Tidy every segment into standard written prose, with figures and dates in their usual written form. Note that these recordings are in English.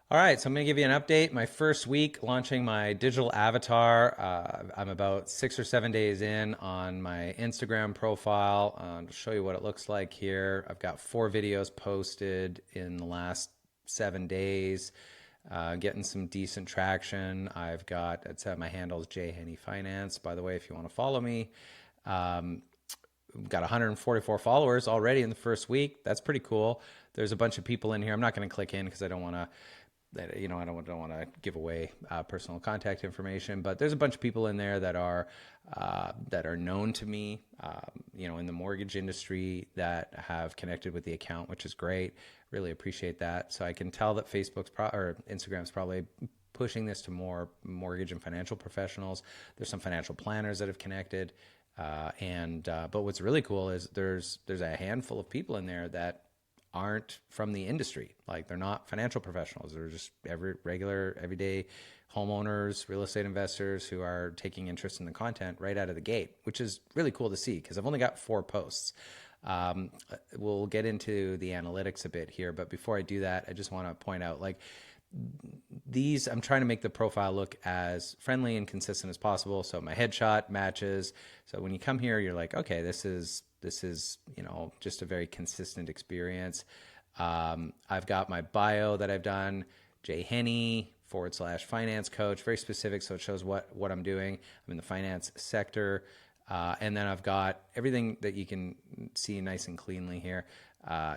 All right, so I'm going to give you an update. My first week launching my digital avatar. I'm about 6 or 7 days in on my Instagram profile. To show you what it looks like here, I've got 4 videos posted in the last 7 days, getting some decent traction. I've got, my handle is J Henny Finance. By the way, if you want to follow me, um, got 144 followers already in the first week. That's pretty cool. There's a bunch of people in here. I'm not going to click in because I don't want to I don't want to give away personal contact information, but there's a bunch of people in there that are known to me, in the mortgage industry that have connected with the account, which is great. Really appreciate that. So I can tell that or Instagram's probably pushing this to more mortgage and financial professionals. There's some financial planners that have connected, and but what's really cool is there's a handful of people in there that aren't from the industry. Like they're not financial professionals. They're just regular, everyday homeowners, real estate investors who are taking interest in the content right out of the gate, which is really cool to see because I've only got 4 posts. Um, we'll get into the analytics a bit here, but before I do that, I just want to point out like I'm trying to make the profile look as friendly and consistent as possible. So my headshot matches. So when you come here, you're like, okay, this is just a very consistent experience. I've got my bio that I've done, Jay Henny / finance coach, very specific. So it shows what I'm doing. I'm in the finance sector. And then I've got everything that you can see nice and cleanly here.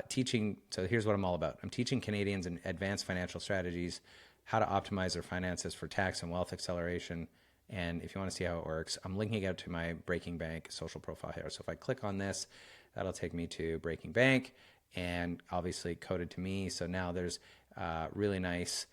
Teaching. So here's what I'm all about. I'm teaching Canadians in advanced financial strategies how to optimize their finances for tax and wealth acceleration. And if you want to see how it works, I'm linking out to my Breaking Bank social profile here. So if I click on this, that'll take me to Breaking Bank and obviously coded to me. So now there's really nice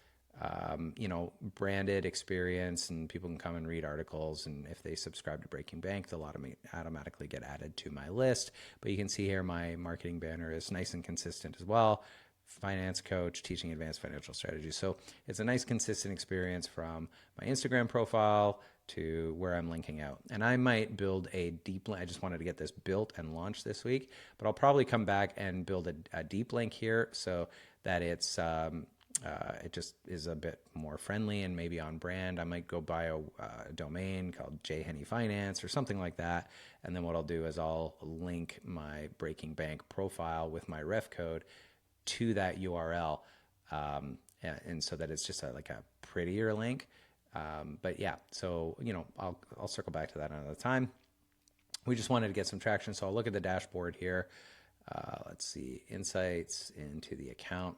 branded experience, and people can come and read articles. And if they subscribe to Breaking Bank, they'll automatically get added to my list. But you can see here my marketing banner is nice and consistent as well. Finance coach teaching advanced financial strategies. So it's a nice consistent experience from my Instagram profile to where I'm linking out. And I might build a deep link. I just wanted to get this built and launched this week, but I'll probably come back and build a deep link here so that it just is a bit more friendly and maybe on brand. I might go buy a domain called J Henny Finance or something like that. And then what I'll do is I'll link my Breaking Bank profile with my ref code to that URL. And so that it's just like a prettier link. But yeah, so, I'll circle back to that another time. We just wanted to get some traction. So I'll look at the dashboard here. Let's see, insights into the account.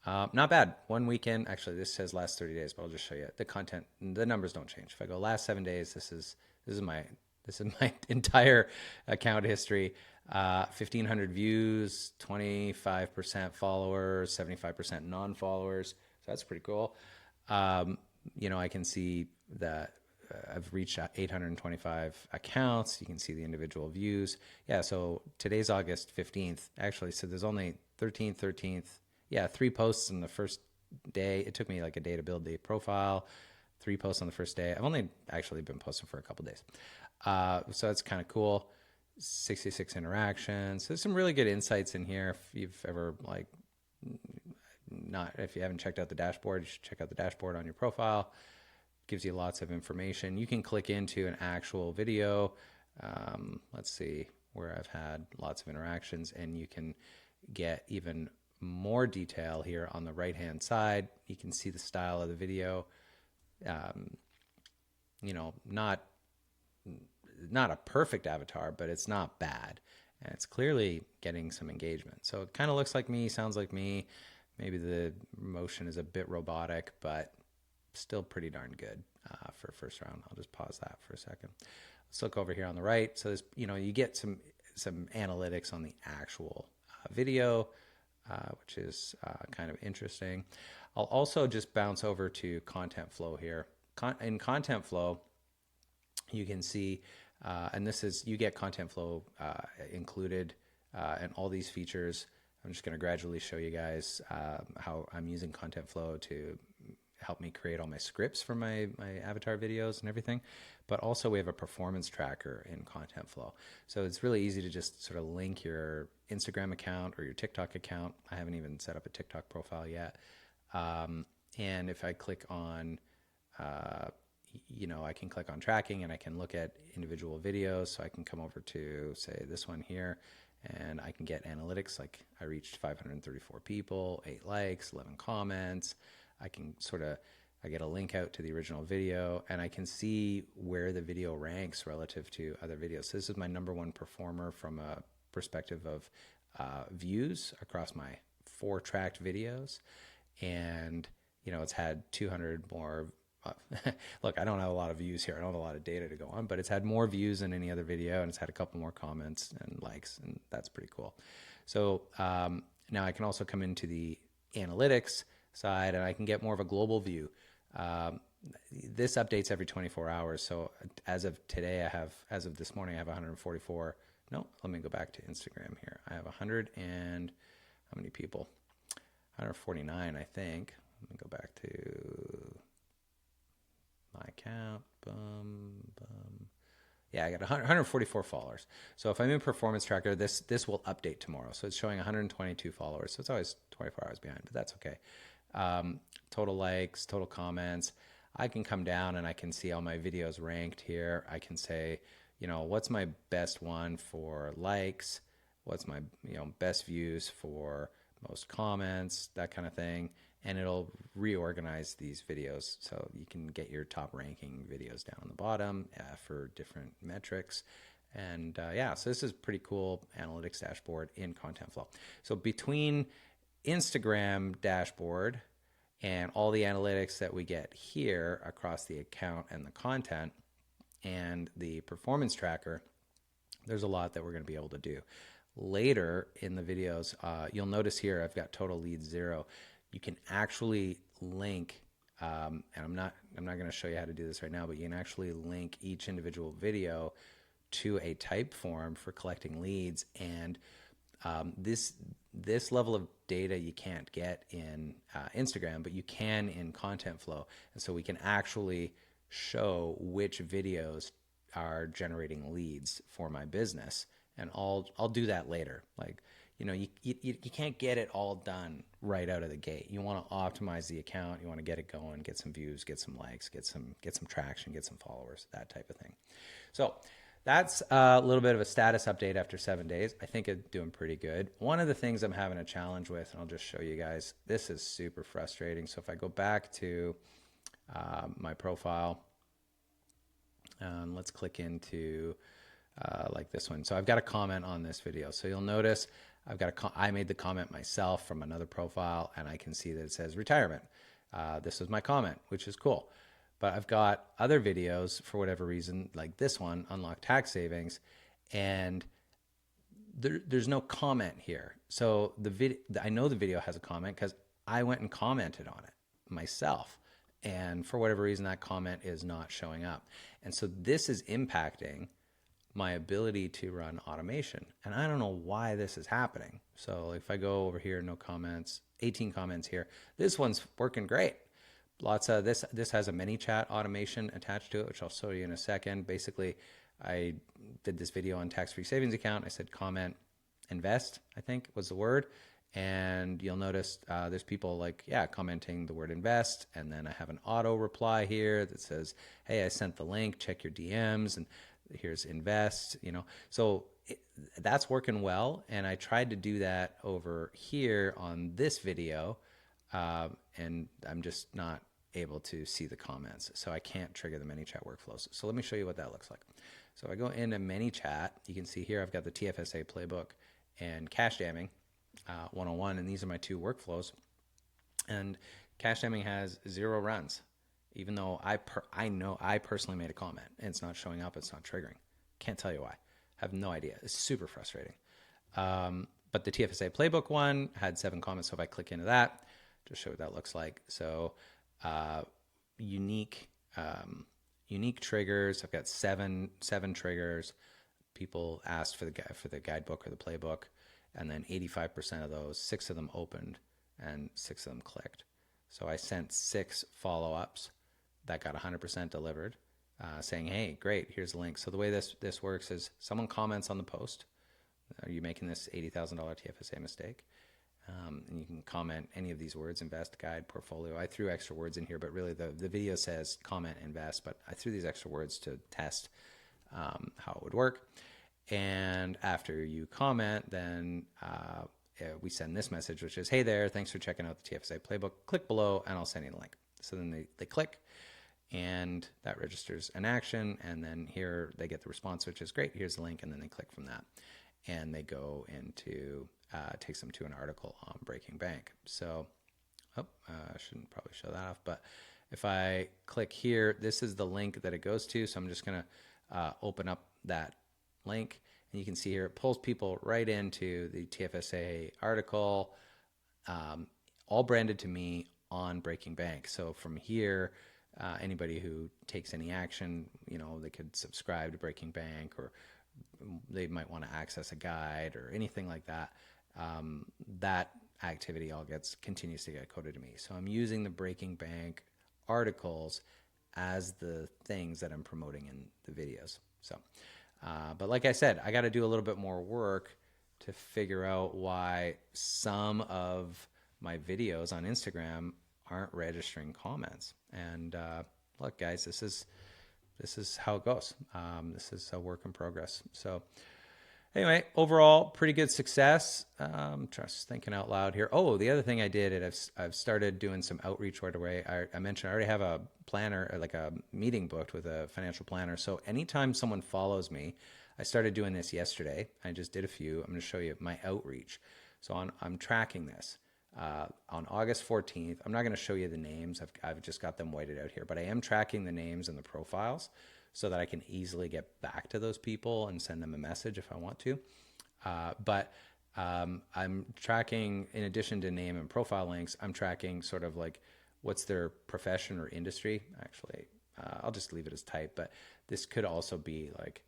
Not bad. One weekend. Actually, this says last 30 days, but I'll just show you the content. The numbers don't change. If I go last 7 days, this is my entire account history. 1,500 views, 25% followers, 75% non-followers. So that's pretty cool. I can see that I've reached 825 accounts. You can see the individual views. Yeah, so today's August 15th, actually. So there's only 13th. Yeah, 3 posts in the first day. It took me like a day to build the profile. 3 posts on the first day. I've only actually been posting for a couple days. So that's kind of cool. 66 interactions. There's some really good insights in here. If you've ever if you haven't checked out the dashboard, you should check out the dashboard on your profile. Gives you lots of information. You can click into an actual video. Let's see where I've had lots of interactions, and you can get even more detail here on the right-hand side. You can see the style of the video. Not a perfect avatar, but it's not bad. And it's clearly getting some engagement. So it kind of looks like me, sounds like me. Maybe the motion is a bit robotic, but still pretty darn good for first round. I'll just pause that for a second. Let's look over here on the right. So you get some analytics on the actual video, which is kind of interesting. I'll also just bounce over to content flow here. In content flow, you can see, and you get content flow included in all these features. I'm just going to gradually show you guys how I'm using content flow to help me create all my scripts for my avatar videos and everything. But also we have a performance tracker in content flow. So it's really easy to just sort of link your Instagram account or your TikTok account. I haven't even set up a TikTok profile yet. And if I click on, uh, I can click on tracking and I can look at individual videos. So I can come over to, say, this one here, and I can get analytics. Like I reached 534 people, 8 likes, 11 comments. I can I get a link out to the original video, and I can see where the video ranks relative to other videos. So this is my #1 performer from a perspective of views across my 4 tracked videos. And, it's had 200 more. Look, I don't have a lot of views here. I don't have a lot of data to go on, but it's had more views than any other video, and it's had a couple more comments and likes, and that's pretty cool. So now I can also come into the analytics side, and I can get more of a global view. This updates every 24 hours. So as of today, as of this morning, I have 144. No, let me go back to Instagram here. I have 100 and how many people? 149, I think. Let me go back to my account. Yeah, I got 144 followers. So if I'm in Performance Tracker, this will update tomorrow. So it's showing 122 followers. So it's always 24 hours behind, but that's okay. Total likes, total comments. I can come down and I can see all my videos ranked here. I can say, what's my best one for likes? What's my best views for most comments, that kind of thing. And it'll reorganize these videos so you can get your top ranking videos down on the bottom for different metrics. And so this is pretty cool analytics dashboard in Contentflow. So between Instagram dashboard and all the analytics that we get here across the account and the content and the performance tracker, there's a lot that we're going to be able to do. Later in the videos, you'll notice here I've got total leads 0. You can actually link, and I'm not going to show you how to do this right now, but you can actually link each individual video to a type form for collecting leads. And this level of data you can't get in Instagram, but you can in Contentflow. And so we can actually show which videos are generating leads for my business. And I'll do that later. Like, you can't get it all done right out of the gate. You want to optimize the account. You want to get it going, get some views, get some likes, get some traction, get some followers, that type of thing. So that's a little bit of a status update after 7 days. I think it's doing pretty good. One of the things I'm having a challenge with, and I'll just show you guys, this is super frustrating. So if I go back to my profile, let's click into like this one. So I've got a comment on this video. So you'll notice I made the comment myself from another profile, and I can see that it says retirement. This was my comment, which is cool. But I've got other videos for whatever reason, like this one, Unlock Tax Savings, and there's no comment here. So I know the video has a comment because I went and commented on it myself. And for whatever reason, that comment is not showing up. And so this is impacting my ability to run automation. And I don't know why this is happening. So if I go over here, no comments, 18 comments here. This one's working great. Lots of this has a ManyChat automation attached to it, which I'll show you in a second. Basically, I did this video on tax-free savings account. I said comment, invest, I think was the word. And you'll notice there's people commenting the word invest. And then I have an auto reply here that says, hey, I sent the link, check your DMs. And here's invest, so that's working well. And I tried to do that over here on this video, and I'm just not able to see the comments. So I can't trigger the ManyChat workflows. So let me show you what that looks like. So I go into ManyChat, you can see here I've got the TFSA playbook and cash damming 101, and these are my 2 workflows. And cash damming has 0 runs. Even though I know I personally made a comment and it's not showing up, it's not triggering. Can't tell you why. Have no idea. It's super frustrating. But the TFSA playbook one had 7 comments. So if I click into that, just show what that looks like. So unique triggers. I've got seven triggers. People asked for the guidebook or the playbook, and then 85% of those, 6 of them opened and 6 of them clicked. So I sent 6 follow-ups that got 100% delivered, saying, hey, great, here's the link. So the way this works is someone comments on the post, are you making this $80,000 TFSA mistake? And you can comment any of these words: invest, guide, portfolio. I threw extra words in here, but really the video says comment, invest, but I threw these extra words to test how it would work. And after you comment, then we send this message, which is, hey there, thanks for checking out the TFSA playbook. Click below and I'll send you the link. So then they click, and that registers an action. And then here they get the response, which is great. Here's the link. And then they click from that. And they go into, takes them to an article on Breaking Bank. So, I shouldn't probably show that off. But if I click here, this is the link that it goes to. So I'm just going to open up that link. And you can see here, it pulls people right into the TFSA article, all branded to me on Breaking Bank. So from here, anybody who takes any action, they could subscribe to Breaking Bank, or they might want to access a guide or anything like that. That activity all continues to get coded to me. So I'm using the Breaking Bank articles as the things that I'm promoting in the videos. So, but like I said, I got to do a little bit more work to figure out why some of my videos on Instagram aren't registering comments. And look, guys, this is how it goes. This is a work in progress. So anyway, overall, pretty good success. Just thinking out loud here. Oh, the other thing I did, I've started doing some outreach right away. I mentioned I already have a planner, like a meeting booked with a financial planner. So anytime someone follows me, I started doing this yesterday. I just did a few. I'm going to show you my outreach. So I'm tracking this. On August 14th, I'm not going to show you the names. I've just got them whited out here, but I am tracking the names and the profiles so that I can easily get back to those people and send them a message if I want to. But I'm tracking, in addition to name and profile links, I'm tracking sort of like what's their profession or industry. Actually, I'll just leave it as type, but this could also be like,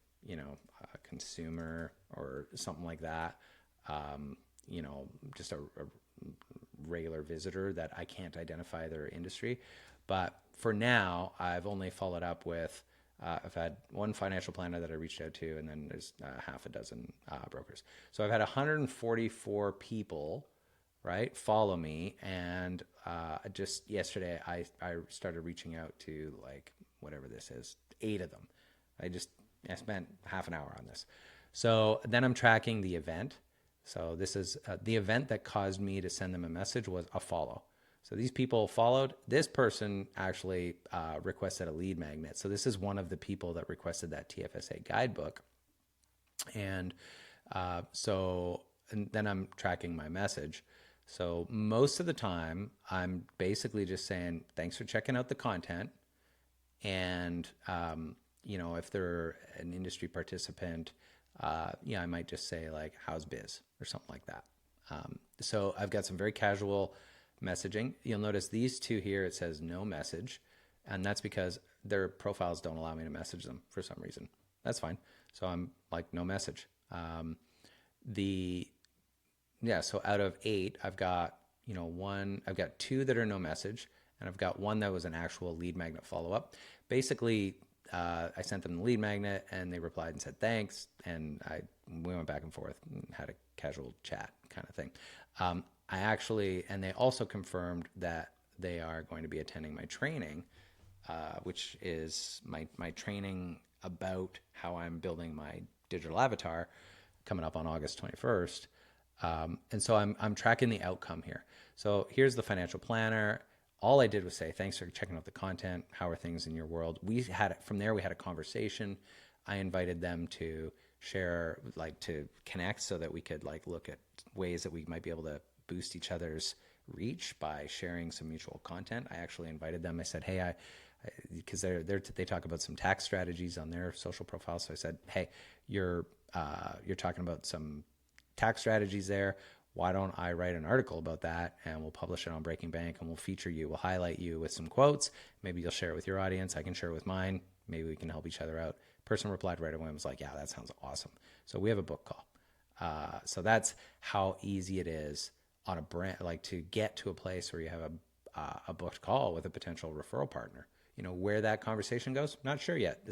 a consumer or something like that. Just a regular visitor that I can't identify their industry. But for now, I've only followed up with, I've had one financial planner that I reached out to, and then there's half a dozen brokers. So I've had 144 people, right, follow me. And just yesterday, I started reaching out to, like, whatever this is, 8 of them. I spent half an hour on this. So then I'm tracking the event. So this is the event that caused me to send them a message was a follow. So these people followed. This person actually requested a lead magnet. So this is one of the people that requested that TFSA guidebook. And and then I'm tracking my message. So most of the time, I'm basically just saying, thanks for checking out the content. And, if they're an industry participant, I might just say like, how's biz or something like that. So I've got some very casual messaging. You'll notice these two here, it says no message. And that's because their profiles don't allow me to message them for some reason. That's fine. So I'm like, no message. So out of 8, I've got, I've got 2 that are no message, and I've got 1 that was an actual lead magnet follow-up. Basically, I sent them the lead magnet and they replied and said thanks, and we went back and forth and had a casual chat kind of thing. And they also confirmed that they are going to be attending my training, which is my training about how I'm building my digital avatar, coming up on August 21st. And so I'm tracking the outcome here. So here's the financial planner. All I did was say, thanks for checking out the content. How are things in your world? From there, we had a conversation. I invited them to share, to connect so that we could look at ways that we might be able to boost each other's reach by sharing some mutual content. I actually invited them. I said, hey, because they talk about some tax strategies on their social profile. So I said, hey, you're talking about some tax strategies there. Why don't I write an article about that, and we'll publish it on Breaking Bank, and we'll feature you. We'll highlight you with some quotes. Maybe you'll share it with your audience. I can share it with mine. Maybe we can help each other out. Person replied right away and was like, yeah, that sounds awesome. So we have a book call. So that's how easy it is on a brand, to get to a place where you have a booked call with a potential referral partner. Where that conversation goes, not sure yet.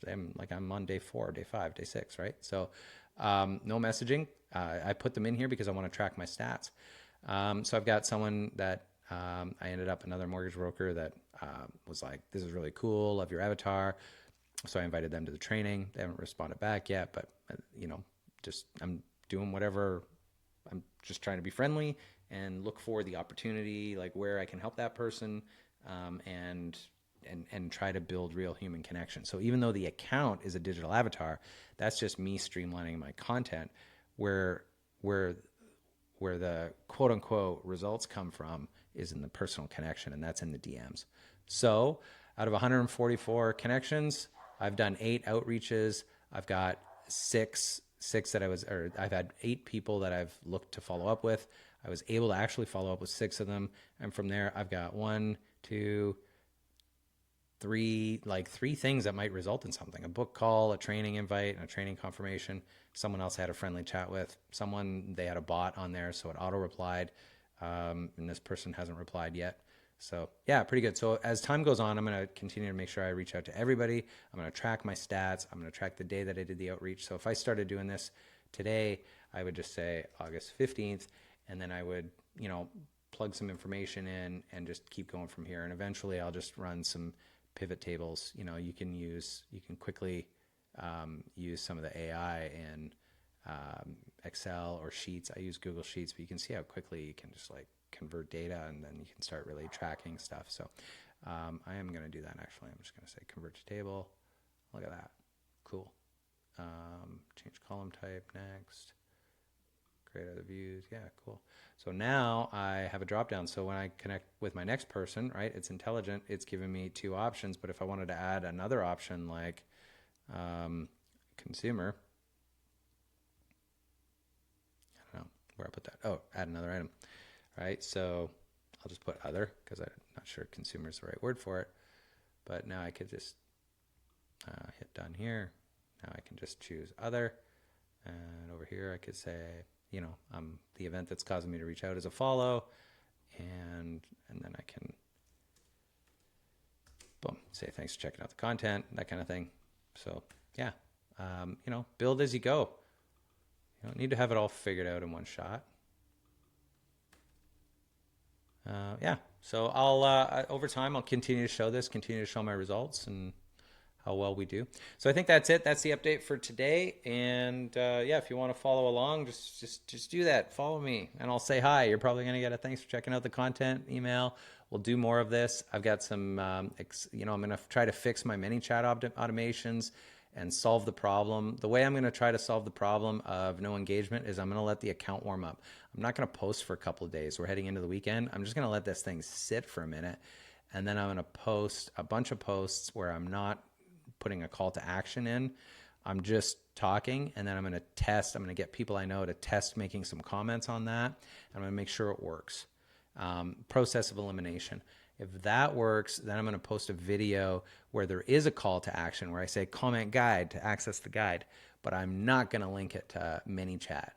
I'm on day 4, day 5, day 6, right? So no messaging. I put them in here because I want to track my stats. So I've got someone that I ended up another mortgage broker that was like, this is really cool. Love your avatar. So I invited them to the training. They haven't responded back yet, but just I'm doing whatever. I'm just trying to be friendly and look for the opportunity, like where I can help that person, and try to build real human connection. So even though the account is a digital avatar, that's just me streamlining my content. Where where where the quote unquote results come from is in the personal connection, and that's in the DMs. So out of 144 connections, I've done 8 outreaches. I've got six that I've had 8 people that I've looked to follow up with. I was able to actually follow up with 6 of them. And from there, I've got 1, 2, 3 things that might result in something: a book call, a training invite, and a training confirmation. Someone else I had a friendly chat with. Someone, they had a bot on there, so it auto replied. And this person hasn't replied yet. So yeah, pretty good. So as time goes on, I'm going to continue to make sure I reach out to everybody. I'm going to track my stats. I'm going to track the day that I did the outreach. So if I started doing this today, I would just say August 15th, and then I would, plug some information in and just keep going from here. And eventually I'll just run some pivot tables. You can quickly use some of the AI in Excel or Sheets. I use Google Sheets, but you can see how quickly you can just like convert data, and then you can start really tracking stuff. So I am going to do that. Actually, I'm just going to say convert to table. Look at that. Cool. Change column type next. Create other views. Yeah, cool. So now I have a drop down. So when I connect with my next person, right, it's intelligent. It's giving me 2 options. But if I wanted to add another option like consumer, I don't know where I put that. Oh, add another item. Right. So I'll just put other, because I'm not sure consumer is the right word for it. But now I could just hit done here. Now I can just choose other. And over here I could say, the event that's causing me to reach out is a follow. And then I can, boom, say thanks for checking out the content, that kind of thing. So yeah, build as you go. You don't need to have it all figured out in one shot. Yeah, so I'll over time I'll continue to show my results and how well we do. So I think that's it. That's the update for today. And yeah, if you want to follow along, just do that. Follow me, and I'll say hi. You're probably going to get a thanks for checking out the content email. We'll do more of this. I've got some, I'm going to try to fix my ManyChat automations and solve the problem. The way I'm going to try to solve the problem of no engagement is I'm going to let the account warm up. I'm not going to post for a couple of days. We're heading into the weekend. I'm just going to let this thing sit for a minute. And then I'm going to post a bunch of posts where I'm not putting a call to action in. I'm just talking, and then I'm going to test. I'm going to get people I know to test making some comments on that. I'm going to make sure it works. Process of elimination. If that works, then I'm going to post a video where there is a call to action where I say comment guide to access the guide, but I'm not going to link it to ManyChat.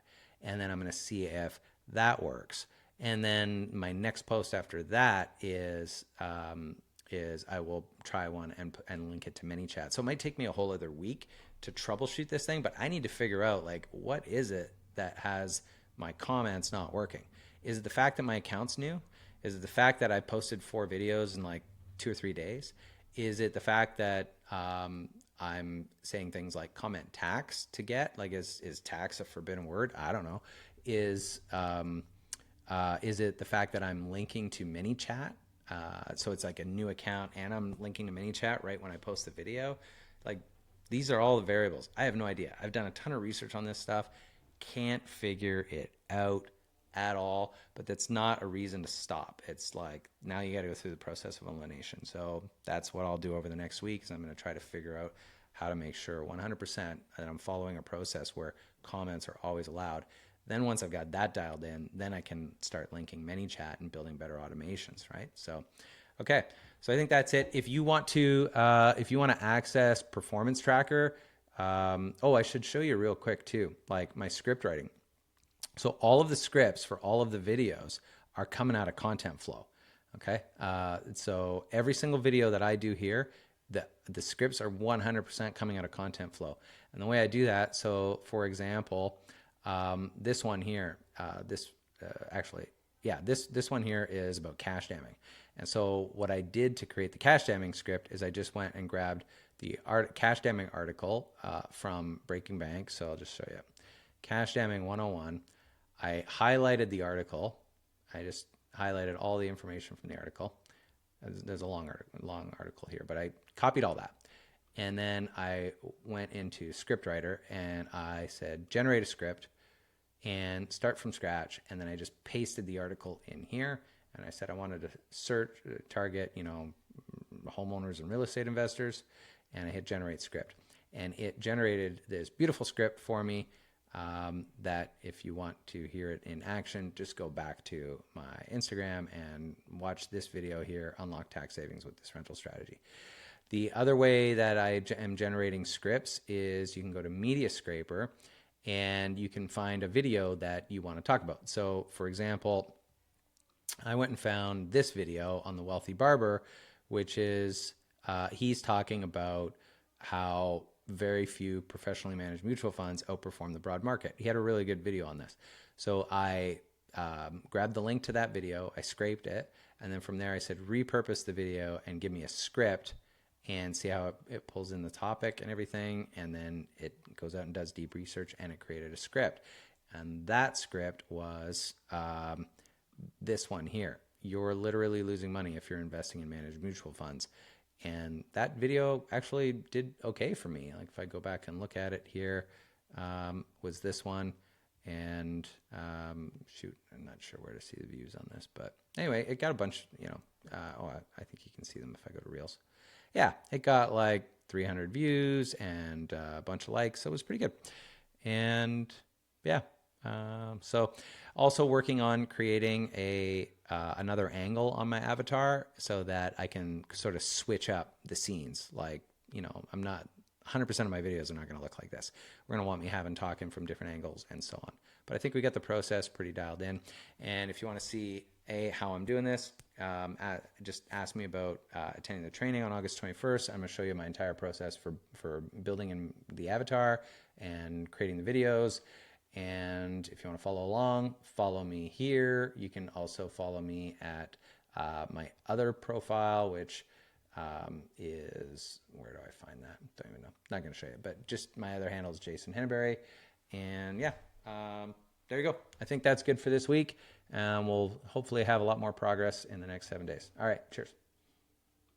And then I'm going to see if that works. And then my next post after that is I will try one and link it to ManyChat. So it might take me a whole other week to troubleshoot this thing, but I need to figure out like, what is it that has my comments not working? Is it the fact that my account's new? Is it the fact that I posted 4 videos in like 2 or 3 days? Is it the fact that I'm saying things like comment tax to get? Like, is tax a forbidden word? I don't know. Is it the fact that I'm linking to ManyChat? So it's like a new account and I'm linking to ManyChat right when I post the video. Like, these are all the variables. I have no idea. I've done a ton of research on this stuff. Can't figure it out at all, but that's not a reason to stop. It's like, now you got to go through the process of elimination. So that's what I'll do over the next week, is I'm going to try to figure out how to make sure 100% that I'm following a process where comments are always allowed. Then once I've got that dialed in, then I can start linking ManyChat and building better automations, right? So, okay. So I think that's it. If you want to access Performance Tracker, I should show you real quick too, like my script writing. So all of the scripts for all of the videos are coming out of Content Flow. Okay. So every single video that I do here, the scripts are 100% coming out of Content Flow. And the way I do that, so for example, this one here, actually, yeah, this one here is about cash damming. And so what I did to create the cash damming script is I just went and grabbed the cash damming article from Breaking Bank. So I'll just show you. Cash damming 101. I highlighted the article. I just highlighted all the information from the article. There's a long article here, but I copied all that. And then I went into ScriptWriter and I said, generate a script and start from scratch. And then I just pasted the article in here. And I said I wanted to search, target, homeowners and real estate investors. And I hit generate script. And it generated this beautiful script for me that if you want to hear it in action, just go back to my Instagram and watch this video here, Unlock Tax Savings with this rental strategy. The other way that I am generating scripts is you can go to Media Scraper and you can find a video that you want to talk about. So for example, I went and found this video on the Wealthy Barber, which is he's talking about how very few professionally managed mutual funds outperform the broad market. He had a really good video on this. So I grabbed the link to that video, I scraped it, and then from there I said repurpose the video and give me a script and see how it pulls in the topic and everything. And then it goes out and does deep research and it created a script. And that script was this one here. You're literally losing money if you're investing in managed mutual funds. And that video actually did okay for me. Like if I go back and look at it here, was this one. And shoot, I'm not sure where to see the views on this. But anyway, it got a bunch, I think you can see them if I go to Reels. Yeah, it got like 300 views and a bunch of likes. So it was pretty good. And yeah, so also working on creating another angle on my avatar so that I can sort of switch up the scenes. Like, I'm not 100% of my videos are not going to look like this. We're going to want me talking from different angles and so on. But I think we got the process pretty dialed in. And if you want to see how I'm doing this, just ask me about attending the training on August 21st. I'm going to show you my entire process for building in the avatar and creating the videos. And if you want to follow along, follow me here. You can also follow me at my other profile, which is, where do I find that? Don't even know. Not going to show you, but just my other handle is Jason Henneberry. And yeah, there you go. I think that's good for this week. We'll hopefully have a lot more progress in the next 7 days. All right. Cheers.